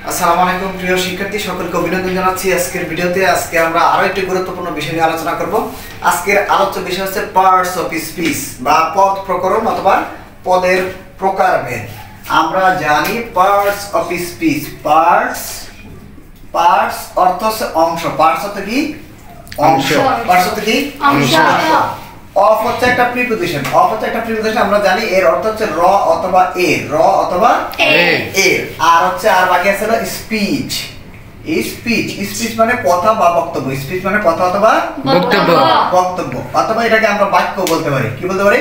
আসসালামু আলাইকুম প্রিয় শিক্ষার্থী সকলকে অভিনন্দন জানাচ্ছি। আজকের ভিডিওতে আমরা আরো একটি গুরুত্বপূর্ণ বিষয় নিয়ে আলোচনা করব। আজকের আলোচ্য বিষয় হচ্ছে পার্টস অফ স্পিচ বা পদ প্রকরণ অথবা পদের প্রকারভেদ। আমরা জানি পার্টস অফ স্পিচ, পার্টস অর্থ হচ্ছে অংশ। পার্টস অর্থ কি? অংশ। পার্টস অর্থ কি? অংশ। অফ হচ্ছে একটা প্রিপোজিশন। আমরা জানি এর অর্থ হচ্ছে র অথবা এ, আর হচ্ছে আর বাকি আছে হলো স্পিচ। স্পিচ মানে কথা বা বক্তব্য। স্পিচ মানে কথা অথবা বক্তব্য অথবা এটাকে আমরা বাক্য বলতে পারি। কি বলতে পারি?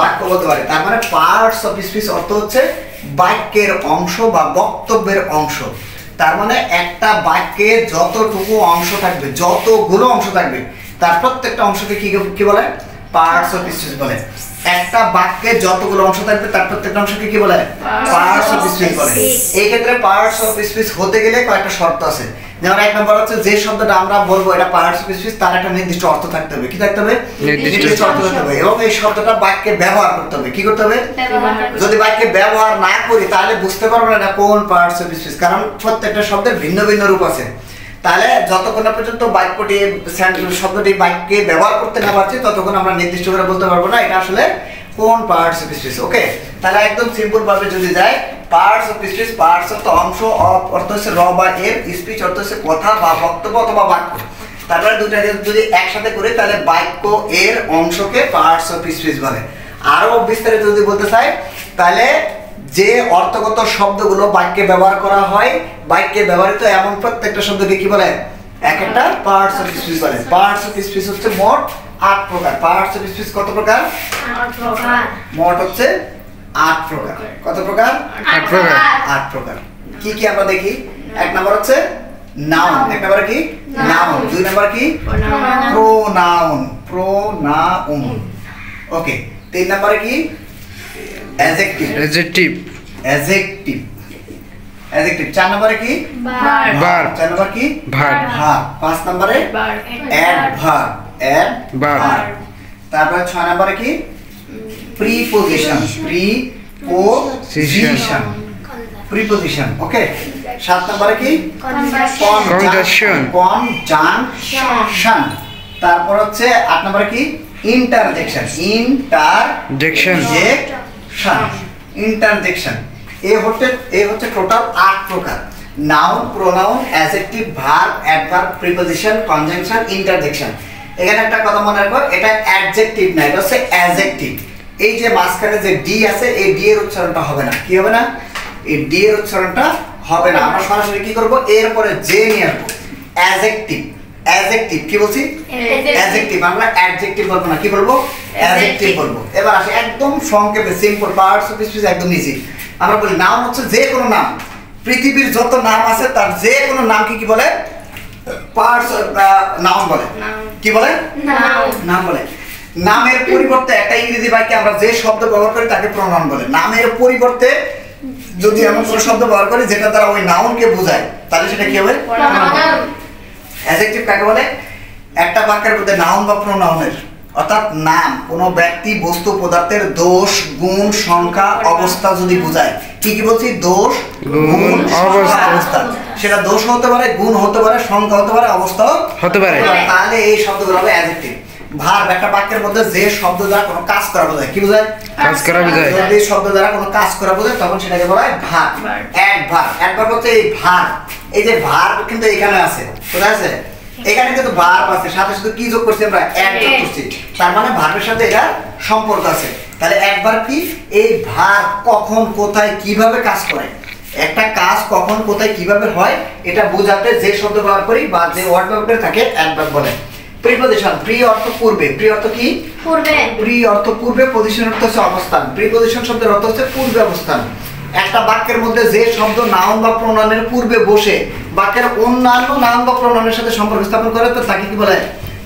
বাক্য বলতে পারি। তার মানে পার্টস অফ স্পিচ অর্থ হচ্ছে বাক্যের অংশ বা বক্তব্যের অংশ। তার মানে একটা বাক্যে যতটুকু অংশ থাকবে, যতগুলো অংশ থাকবে, তার প্রত্যেকটা অংশকে কি বলে? পার্টস অফ স্পিচ বলে। একটা বাক্যে যতগুলো অংশ থাকবে তার প্রত্যেকটা অংশকে কি বলে? পার্টস অফ স্পিচ বলে। এই ক্ষেত্রে পার্টস অফ স্পিচ হতে গেলে কয়েকটা শর্ত আছে। যেমন এক নম্বর হচ্ছে যে শব্দটা আমরা বলবো এটা পার্টস অফ স্পিচ, তার একটা নির্দিষ্ট অর্থ থাকতে হবে। কি থাকতে হবে? নির্দিষ্ট অর্থ থাকতে হবে। এবং এই শব্দটা বাক্যে ব্যবহার করতে হবে। কি করতে হবে? যদি বাক্যে ব্যবহার না করি তাহলে বুঝতে পারবো না এটা কোন পার্টস অফ স্পিচ, কারণ প্রত্যেকটা শব্দের ভিন্ন ভিন্ন রূপ আছে। তাহলে যতক্ষণ পর্যন্ত শব্দটি বাক্যে ব্যবহার করতে না পারছি ততক্ষণ আমরা নির্দিষ্ট করে বলতে পারবো না এটা আসলে কোন পার্টস অফ স্পিচ। ওকে, তাহলে একদম সিম্পল ভাবে যদি যাই, পার্টস অফ স্পিচ, পার্টস অর্থ অংশ, অর্থ হচ্ছে র বা এর, স্পিচ অর্থ হচ্ছে কথা বা বক্তব্য অথবা বাক্য। তারপরে দুটা যদি একসাথে করি তাহলে বাক্য এর অংশকে পার্টস অফ স্পিচ বলে। আরো বিস্তারিত যদি বলতে চাই তাহলে যে অর্থগত শব্দগুলো বাক্যে ব্যবহার করা হয়, বাক্যে ব্যবহৃত এমন প্রত্যেকটা শব্দকে কি বলে? এক একটা পার্টস অফ স্পিচ বলে। পার্টস অফ স্পিচ হচ্ছে মোট 8 প্রকার। পার্টস অফ স্পিচ কত প্রকার? 8 প্রকার। মোট হচ্ছে 8 প্রকার। কত প্রকার? 8 প্রকার। 8 প্রকার। কি কি আমরা দেখি? এক নাম্বার হচ্ছে নাউন। এক নাম্বার কি? নাউন। দুই নাম্বার কি? প্রোনাউন। ওকে। তিন নাম্বারে কি? অ্যাডজেক্টিভ। চার নম্বরে কি? ভার্ব। চার নম্বর কি? ভার্ব। পাঁচ নম্বরে অ্যাডভার্ব। তারপরে ছয় নম্বরে কি? প্রিপোজিশন। ওকে। সাত নম্বরে কি? কনজাংশন। তারপর হচ্ছে আট নম্বরে কি? ইন্টারজেকশন। এই হচ্ছে টোটাল 8 প্রকার। Noun, pronoun, adjective, verb, adverb, preposition, conjunction, interjection. এখানে একটা কথা মনে রাখো, এটা অ্যাডজেক্টিভ না, এটা হচ্ছে অ্যাডজেক্টিভ। এই যে মাঝখানে যে ডি আছে, এই ডি এর উচ্চারণটা হবে না। কি হবে না? এই ডি এর উচ্চারণটা হবে না। আমরা সরাসরি কি করব? এর পরে জে নিয়ে আসবো। অ্যাডজেক্টিভ। কি বলছি? অ্যাডজেক্টিভ। আমরা অ্যাডজেক্টিভ বলবো না, কি বলবো? অ্যাডজেক্টিভ বলবো। এবার আসি একদম সংক্ষেপে, সিম্পল পার্টস অফ স্পিচ একদম ইজি। আমরা বলি নাউন হচ্ছে যে কোনো নাম, পৃথিবীর যত নাম আছে তার যে কোনো নামকে কি বলে? পার্টস নাউন বলে। কি বলে? নাম বলে। নামের পরিবর্তে একটা ইংরেজি বাক্যে আমরা যে শব্দ ব্যবহার করি তাকে প্রোনাউন বলে। নামের পরিবর্তে যদি এমন কোনো শব্দ ব্যবহার করি যেটা দ্বারা ওই নাউনকে বোঝায় তাহলে সেটা কি হবে? প্রোনাউন। অ্যাডজেক্টিভ কাকে বলে? একটা বাক্যের মধ্যে নাউন বা প্রোনাউনের অর্থাৎ নাম কোনো ব্যক্তি, বস্তু, পদার্থের দোষ, গুণ, সংখ্যা, অবস্থা যদি বোঝায়। কি বলছি? দোষ, গুণ, অবস্থা। সেটা দোষ হতে পারে, গুণ হতে পারে, সংখ্যা হতে পারে, অবস্থা হতে পারে। তাহলে এই শব্দগুলো হবে অ্যাডজেক্টিভ। ভার্ব একটা বাক্যের মধ্যে যে শব্দ দ্বারা কোনো কাজ করা বোঝায়। কি বোঝায়? কাজ করা বোঝায়। যদি শব্দ দ্বারা কোনো কাজ করা বোঝায় তখন সেটাকে বলা হয় ভার্ব। অ্যাডভার্ব হচ্ছে এই ভার্ব। এই যে ভার্ব কিন্তু এখানে আছে, কোথায় আছে? এখানে কিন্তু ভার্ব আছে, সাথে সাথে কি যোগ করছি? আমরা অ্যাড যোগ করছি। তার মানে ভার্বের সাথে এটা সম্পর্ক আছে। তাহলে অ্যাডভার্ব কি? এই ভার্ব কখন, কোথায়, কিভাবে কাজ করে, একটা কাজ কখন, কোথায়, কিভাবে হয় এটা বোঝাতে যে শব্দ ব্যবহার করি বা যে ওয়ার্ড ব্যবহার করে তাকে অ্যাডভার্ব বলে। প্রিপোজিশন। প্রি অর্থ পূর্বে। প্রি অর্থ কি? পূর্বে। প্রি অর্থ পূর্বে, পজিশন অর্থ হচ্ছে অবস্থান। প্রিপোজিশন শব্দের অর্থ হচ্ছে পূর্বে অবস্থান। একটা বাক্যের মধ্যে যে শব্দ নাউন বা প্রোনাউনের পূর্বে বসে বাক্যের অন্যান্য নাউন বা প্রোনাউনের সাথে সম্পর্ক স্থাপন করে তো তাকে কি বলে?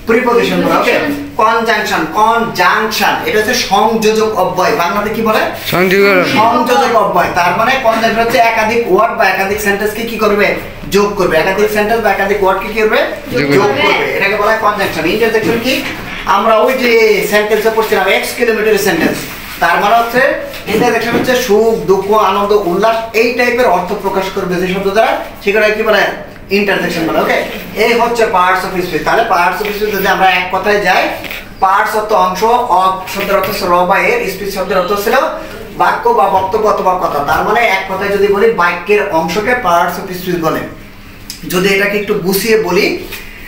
প্রিপোজিশন বলে। ওকে। কনজাংশন এটা হচ্ছে সংযোজক অব্যয়। বাংলাতে কি বলে? সংযোজক অব্যয়। তার মানে কনজাংশন হচ্ছে একাধিক ওয়ার্ড বা একাধিক সেন্টেন্সকে কি করবে? যোগ করবে। একাধিক সেন্টেন্স বা একাধিক ওয়ার্ডকে কি করবে? যোগ করবে। এটাকে বলা হয় কনজাংশন। ইন্টারজেকশন কি? আমরা ওই যে সেন্টেন্সে পড়ছিলাম 1 কিলোমিটারের সেন্টেন্স, তার মানে হচ্ছে ইন্টারজেকশন হচ্ছে সুখ, দুঃখ, আনন্দ, উল্লাস এই টাইপের অর্থ প্রকাশ করবে যে শব্দ দ্বারা, সেগুলো কি বলে? ইন্টারজেকশন বলে। ওকে, এই হচ্ছে পার্টস অফ স্পিচ। তাহলে পার্টস অফ স্পিচ যদি আমরা এক কথায় যাই, পার্টস অর্থ অংশ, অফ শব্দের অর্থ ছিল র বা এর, স্পিচ শব্দের অর্থ ছিল বাক্য বা বক্তব্য অথবা কথা। তার মানে এক কথায় যদি বলি বাক্যের অংশকে পার্টস অফ স্পিচ বলে। যদি এটাকে একটু গুছিয়ে বলি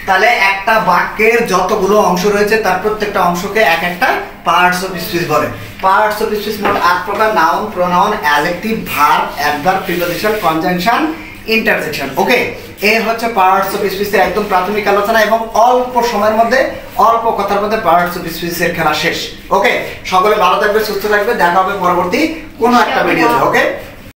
তাহলে একটা বাক্যের যতগুলো অংশ রয়েছে তার প্রত্যেকটা অংশকে এক একটা পার্টস অফ স্পিচ বলে। পার্টস অফ স্পিচ মোট 8 প্রকার: noun, pronoun, adjective, verb, adverb, preposition, conjunction, interjection. Okay, এই হচ্ছে পার্টস অফ স্পিচের একদম প্রাথমিক আলোচনা এবং অল্প সময়ের মধ্যে অল্প কথার মধ্যে পার্টস অফ স্পিচের খেলা শেষ। ওকে, সকলে ভালো থাকবে, সুস্থ থাকবে, দেখা হবে পরবর্তী কোনো একটা ভিডিওতে। ওকে।